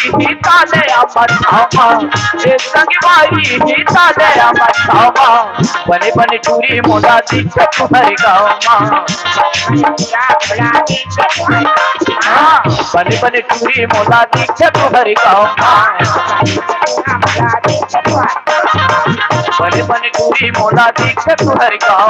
हिताले আমার ধামা রে সঙ্গে ভাই হিতালে আমার ধামা বনে বনে টুরি মোলা দিচ্ছে তোমার গাওমা बने बने टूरी मोला दीक्षा तुम्हार गाँव बने बने टूरी मोला दीक्षा तुम्हार गाँव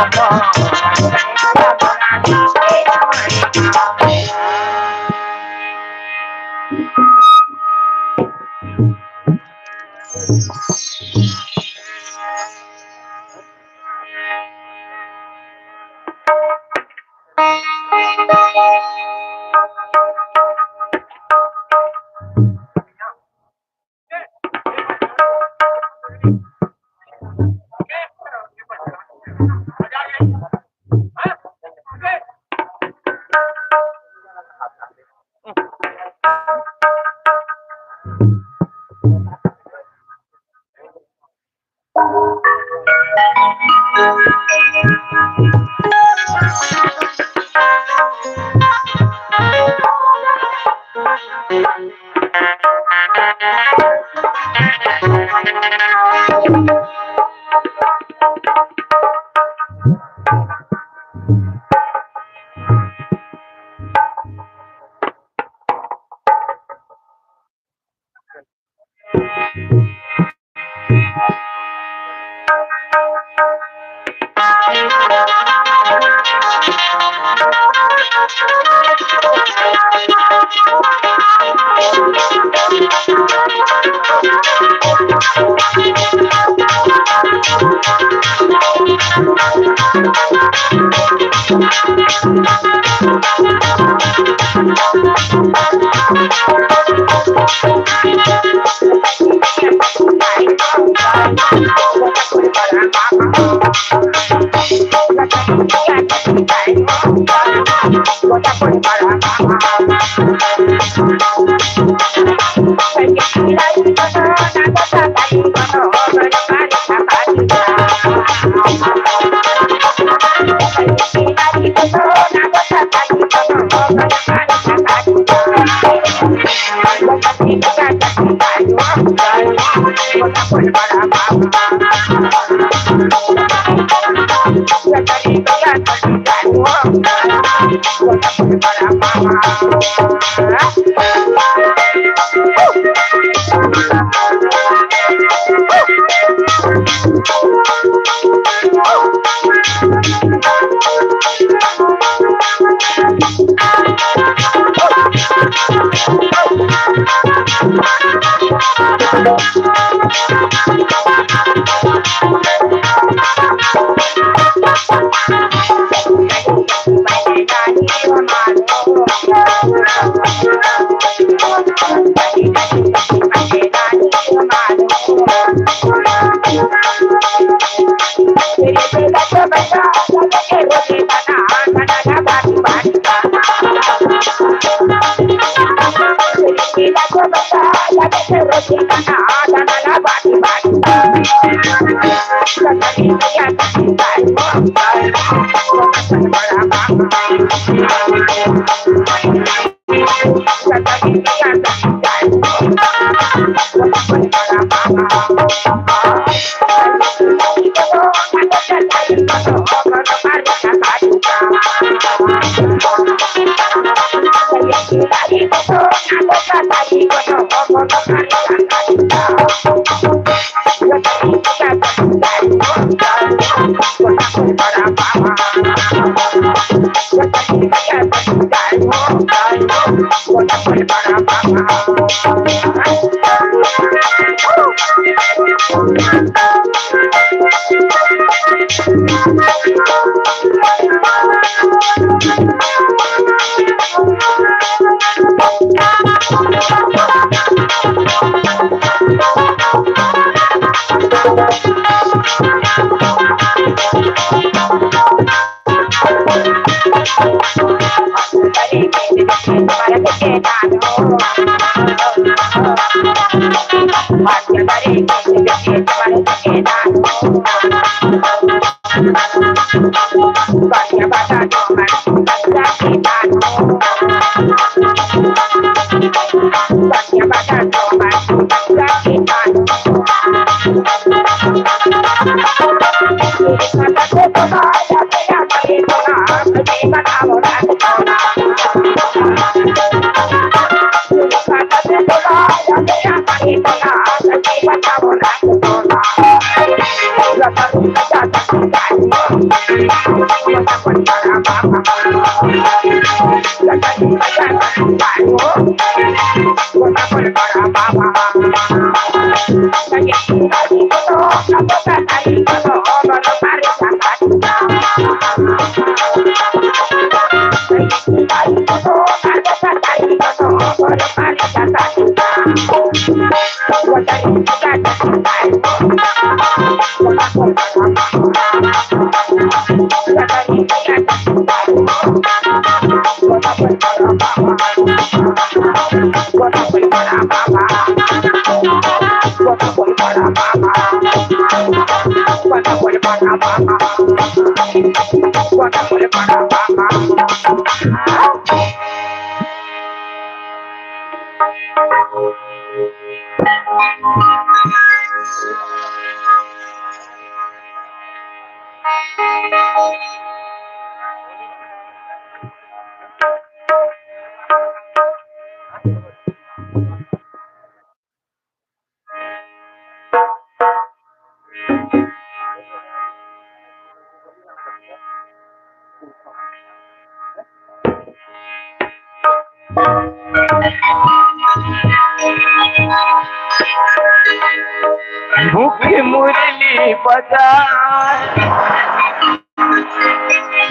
मुख मुरली बजाए,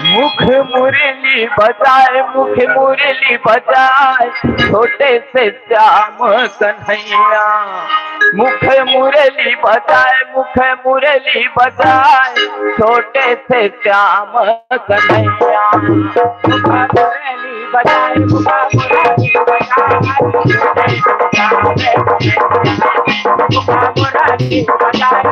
मुख मुरली बजाए, मुख मुरली बजाए, छोटे से श्याम कन्हैया। मुख मुरली बजाए, मुख मुरली बजाए, छोटे से श्याम कन्हैया। मुख मुरली बजाए, मुख मुरली बजाए, मुख मुरली बजाए,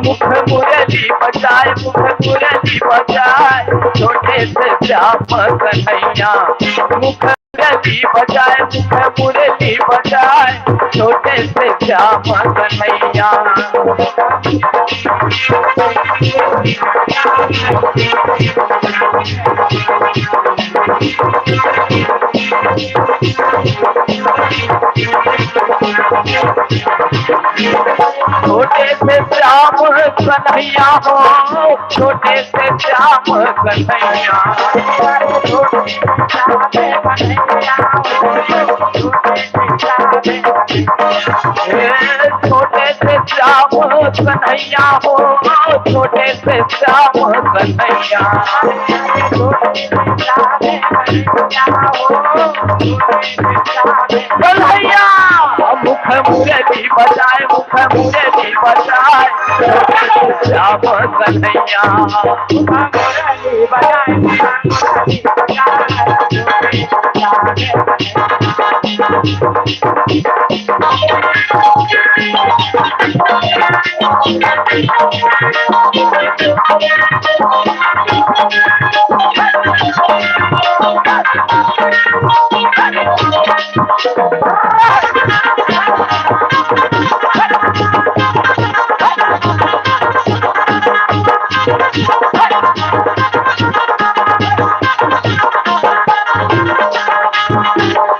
मुख मुरली बजाए, मुख मुरली बजाए, छोटे से श्याम कन्हैया। मुख मुरली बजाए, मुख मुरली बजाए, छोटे से श्याम कन्हैया। छोटे से श्याम कन्हैया हो, छोटे से श्याम कन्हैया। छोटे से श्याम कन्हैया हो, छोटे से श्याम कन्हैया। कन्हैया मुख मुरली बजाए, मुख मुरली बजाए, श्याम कन्हैया। मुख मुरली बजाए, मुख मुरली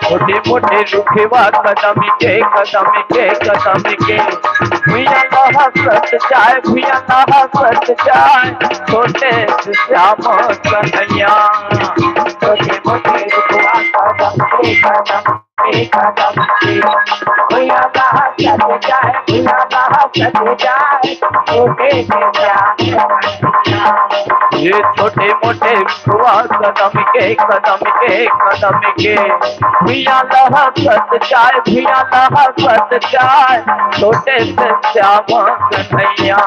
मोटे मोटे रुखवा कदम के कदम के कदम के, भुइया लहा सट जाए, भुइया लहा सट जाए, छोटे से श्याम कन्हैया। मोटे मोटे रुखवा कदम के कदम के कदम के, भुइया लहा सट जाए, भुइया लहा सट जाए, छोटे से श्याम कन्हैया। ये छोटे मोटे रुखवा कदम के कदम के कदम के, भुइया लहा सट जाए, भुइया लहा सट जाए, छोटे से श्याम कन्हैया।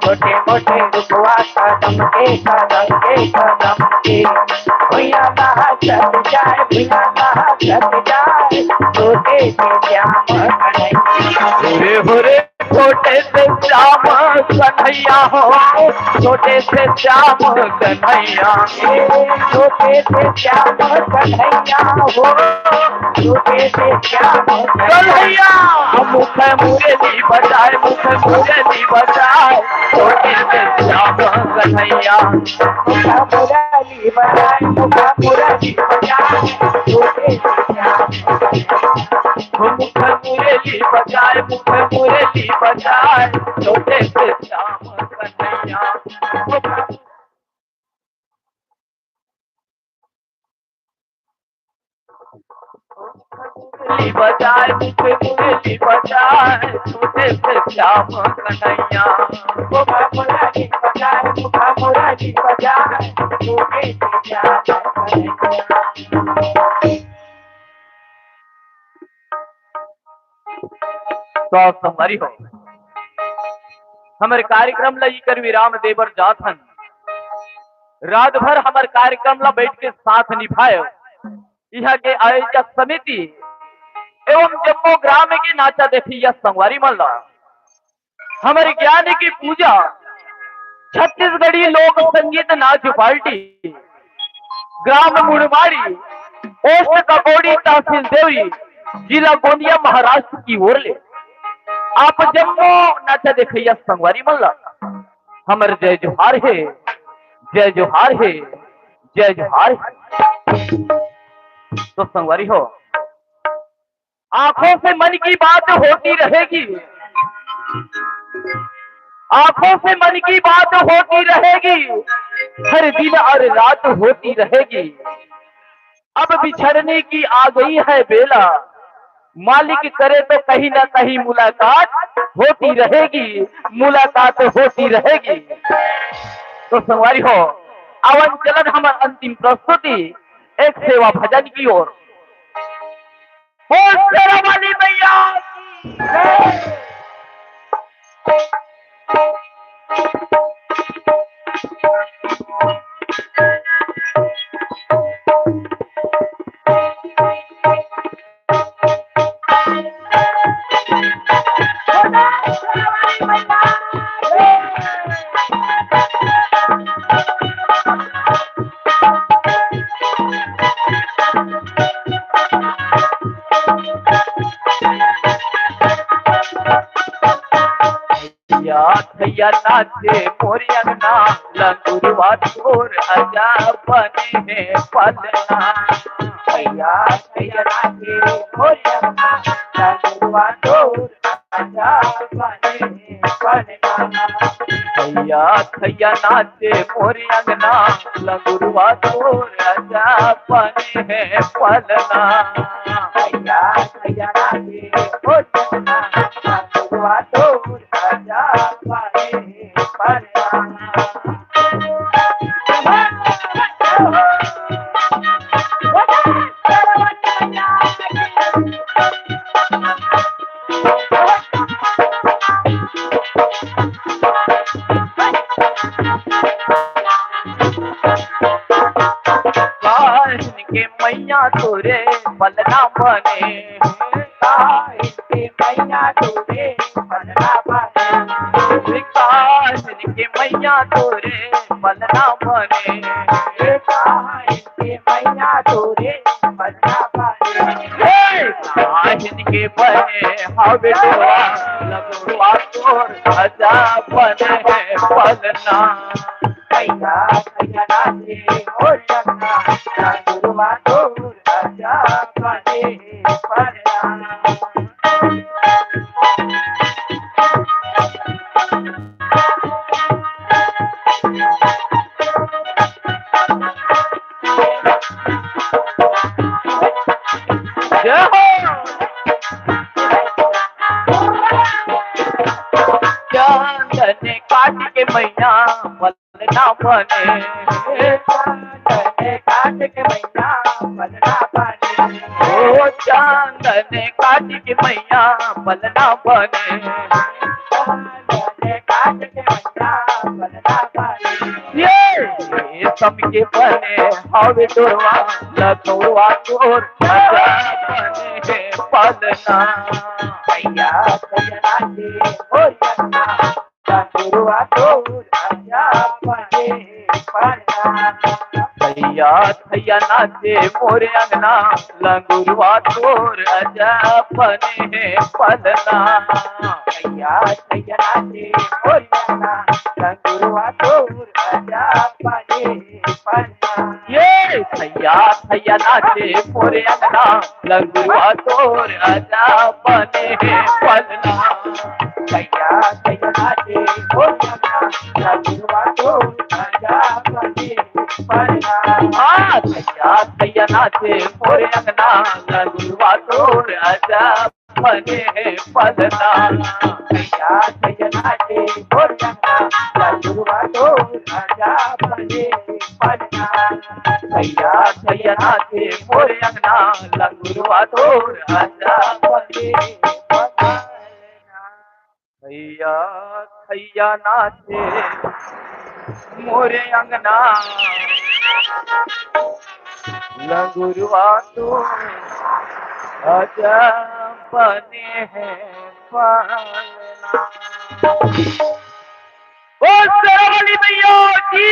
छोटे मोटे रुखवा कदम के कदम के कदम के, भुइया लहा सट जाए, भुइया लहा सट जाए, छोटे से श्याम कन्हैया। हो रे छोटे से श्याम कन्हैया हो, छोटे से श्याम कन्हैया। छोटे से श्याम कन्हैया हो, छोटे से श्याम कन्हैया। मुख मुरली बजाए, मुख मुरली बजाए, छोटे से श्याम कन्हैया। मुख मुरली बजाए, मुख मुरली बजाए, छोटे से श्याम मुख मुरली बजाए, मुख मुरली बजाए, छोटे से श्याम कन्हैया। मुरली बजाए, मुख मुरली बजाए, छोटे से श्याम कन्हैया। मुख मुरली बजाए, मुख मुरली बजाए, छोटे से श्याम कन्हैया। तो संगवारी हो, हमारे कार्यक्रम ला इकर विराम देवर जात हन। रात भर हमारे कार्यक्रम ला बैठ के साथ निभाए यहाँ के आयोजक समिति एवं जम्मू ग्राम की नाचा देखी यह संगवारी मल्ला। हमारे ज्ञान की पूजा छत्तीसगढ़ी लोक संगीत नाच पार्टी ग्राम मुड़माड़ी पोस्ट ककोड़ी तहसील देवरी जिला गोंदिया महाराष्ट्र की ओर ले आप जम्मू नाचा देखिए संगवारी मल्ला। हमारे जय जोहार है, जय जोहार है, जय जोहार है। तो संगवारी हो, आंखों से मन की बात होती रहेगी, आंखों से मन की बात होती रहेगी, हर दिन और रात होती रहेगी। अब बिछड़ने की आ गई है बेला, मालिक करे तो कहीं ना कहीं मुलाकात होती रहेगी, मुलाकात होती रहेगी। तो संगवारी हो, आवन चलन हमार अंतिम प्रस्तुति एक सेवा भजन की ओर। बोल शेरा वाली मैया थैया नाचे मोरी अंगना, लंगुरवा तोर आजा बने है पलना। थैया थैया नाचे मोरी अंगना, लंगुरवा तोर आजा बने है पलना। थैया थैया नाचे मोरी अंगना, लंगुरवा तोर आजा बने है पलना। थैया थैया नाचे मोरी अंगना, लंगुरवा तोर आजा बने है पलना। के मैया तोरे पलना बने, के मैया तोरे पलना बने, विकास के मैया तोरे पलना बने, के मैया तोरे पलना बने। काहिन के बने हवे डोरा, लगुआ तोर आजा बने है पलना। थैया थैया नाचे मोर अंगना, लंगुरवा तोर आजा बने है पलना। चांदन काट के मैया पलना बने, चांदन काट के मैया पलना बने, ओ चांदन काट के मैया पलना बने, चांदन काट के मैया पलना बने। ये सबके बने हवे डोरवा, लगुआ तोर आजा बने है पलना। थैया थैया नाचे मोर अंगना, लंगुरवा तोर आजा बने है पलना। थैया थैया नाचे मोरे अंगना लंगुरवा तोर अजब बने है पलना। थैया थैया नाचे मोरे अंगना लंगुरवा तोर अजब बने पलना। ये थैया थैया नाचे मोरे अंगना लंगुरवा तोर अजब बने है पलना। थैया थैया नाचे मोरे अंगना लंगुरवा तोर अजब बने पलना। हाँ थैया थैया नाचे मोरे अंगना लंगुरवा तोर अजब बने है पलना। थैया थैया नाचे मोरे अंगना लंगुरवा तोर अजब बने पलना। थैया थैया नाचे मोरे अंगना लंगुरवा तोर अजब बने पलना। थैया थैया नाचे मोरे अंगना लंगुरवा तोर अजब बने हैं पलना। ओ शेरावाली मैया की,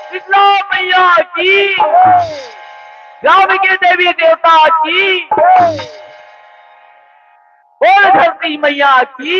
शीतला मैया की, ग्राम के देवी देवता की, बोल धरती मैया की।